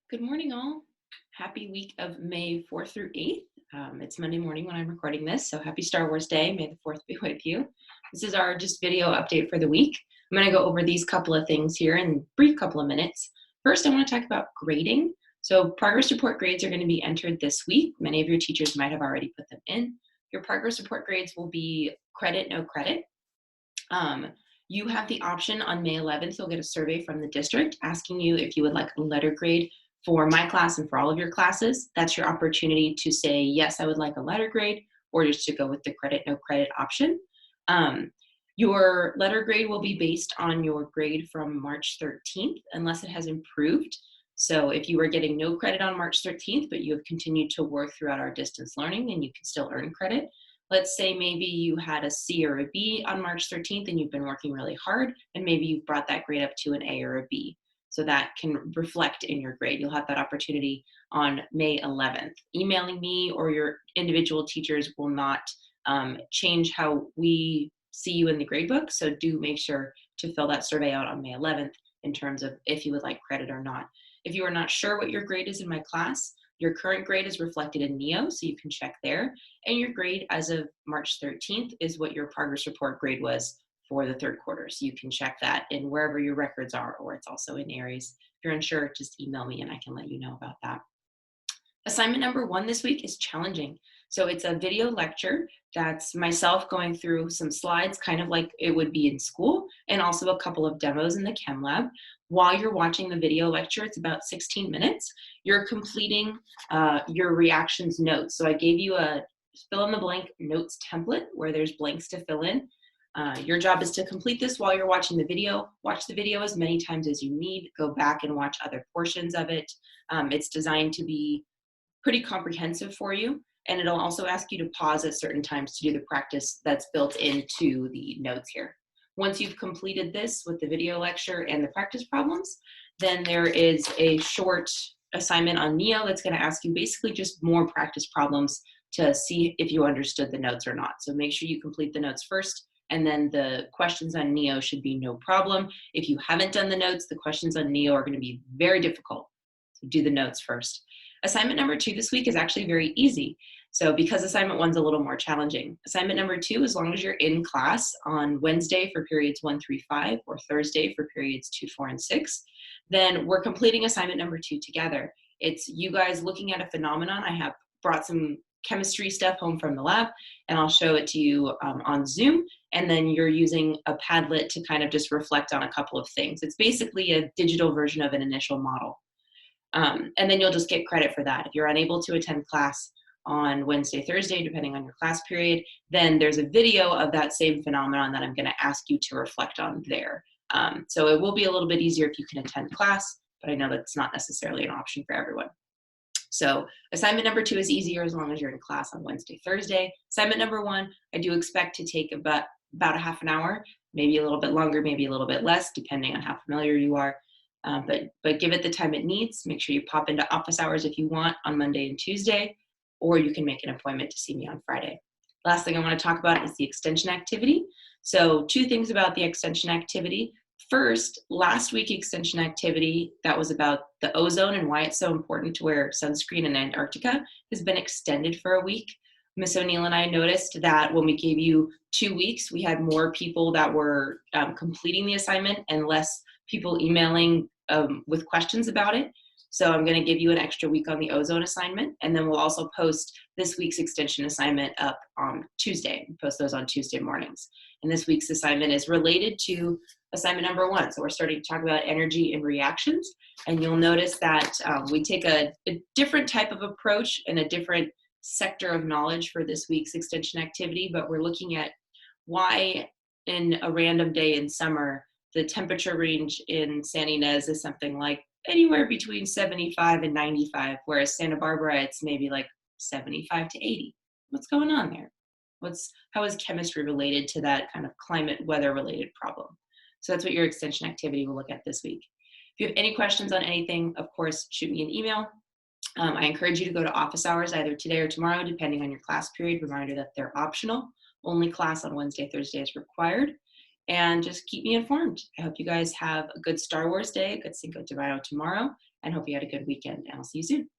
Good morning, all. Happy week of May 4th through 8th. It's Monday morning when I'm recording this, so happy Star Wars Day. May the 4th be with you. This is our just video update for the week. I'm going to go over these couple of things here in a brief couple of minutes. First, I want to talk about grading. So progress report grades are going to be entered this week. Many of your teachers might have already put them in. Your progress report grades will be credit, no credit. You have the option on May 11th, you'll get a survey from the district asking you if you would like a letter grade for my class and for all of your classes. That's your opportunity to say, yes, I would like a letter grade, or just to go with the credit, no credit option. Your letter grade will be based on your grade from March 13th, unless it has improved. So if you were getting no credit on March 13th, but you have continued to work throughout our distance learning, then you can still earn credit. Let's say maybe you had a C or a B on March 13th and you've been working really hard, and maybe you've brought that grade up to an A or a B. So that can reflect in your grade. You'll have that opportunity on May 11th. Emailing me or your individual teachers will not change how we see you in the gradebook. So do make sure to fill that survey out on May 11th in terms of if you would like credit or not. If you are not sure what your grade is in my class, your current grade is reflected in NEO, so you can check there. And your grade as of March 13th is what your progress report grade was for the third quarter. So you can check that in wherever your records are, or it's also in Aries. If you're unsure, just email me and I can let you know about that. Assignment number 1 this week is challenging. So it's a video lecture that's myself going through some slides, kind of like it would be in school, and also a couple of demos in the Chem Lab. While you're watching the video lecture, it's about 16 minutes, you're completing your reactions notes. So I gave you a fill in the blank notes template where there's blanks to fill in. Your job is to complete this while you're watching the video. Watch the video as many times as you need. Go back and watch other portions of it. It's designed to be pretty comprehensive for you. And it'll also ask you to pause at certain times to do the practice that's built into the notes here. Once you've completed this with the video lecture and the practice problems, then there is a short assignment on NEO that's going to ask you basically just more practice problems to see if you understood the notes or not. So make sure you complete the notes first, and then the questions on NEO should be no problem. If you haven't done the notes, the questions on NEO are going to be very difficult. So do the notes first. Assignment number 2 this week is actually very easy. So because assignment 1's a little more challenging. Assignment number 2, as long as you're in class on Wednesday for periods 1 through 5 or Thursday for periods 2, 4, and 6, then we're completing assignment number 2 together. It's you guys looking at a phenomenon. I have brought some chemistry stuff home from the lab, and I'll show it to you on Zoom. And then you're using a Padlet to kind of just reflect on a couple of things. It's basically a digital version of an initial model. And then you'll just get credit for that. If you're unable to attend class on Wednesday, Thursday, depending on your class period, then there's a video of that same phenomenon that I'm going to ask you to reflect on there. So it will be a little bit easier if you can attend class, but I know that's not necessarily an option for everyone. So assignment number 2 is easier as long as you're in class on Wednesday, Thursday. Assignment number 1, I do expect to take about a half an hour, maybe a little bit longer, maybe a little bit less, depending on how familiar you are. But give it the time it needs. Make sure you pop into office hours if you want on Monday and Tuesday, or you can make an appointment to see me on Friday. Last thing I want to talk about is the extension activity. So 2 things about the extension activity. First, last week extension activity that was about the ozone and why it's so important to wear sunscreen in Antarctica has been extended for a week. Miss O'Neill and I noticed that when we gave you 2 weeks, we had more people that were completing the assignment and less people emailing with questions about it. So I'm going to give you an extra week on the ozone assignment, and then we'll also post this week's extension assignment up on Tuesday. Post those on Tuesday mornings. And this week's assignment is related to assignment number 1. So we're starting to talk about energy and reactions, and you'll notice that we take a different type of approach and a different sector of knowledge for this week's extension activity, but we're looking at why in a random day in summer, the temperature range in San Ynez is something like anywhere between 75 and 95, whereas Santa Barbara, it's maybe like 75 to 80. What's going on there? How is chemistry related to that kind of climate weather related problem? So that's what your extension activity will look at this week. If you have any questions on anything, of course, shoot me an email. I encourage you to go to office hours either today or tomorrow, depending on your class period. Reminder that they're optional. Only class on Wednesday, Thursday is required. And just keep me informed. I hope you guys have a good Star Wars day, a good Cinco de Mayo tomorrow, and hope you had a good weekend, and I'll see you soon.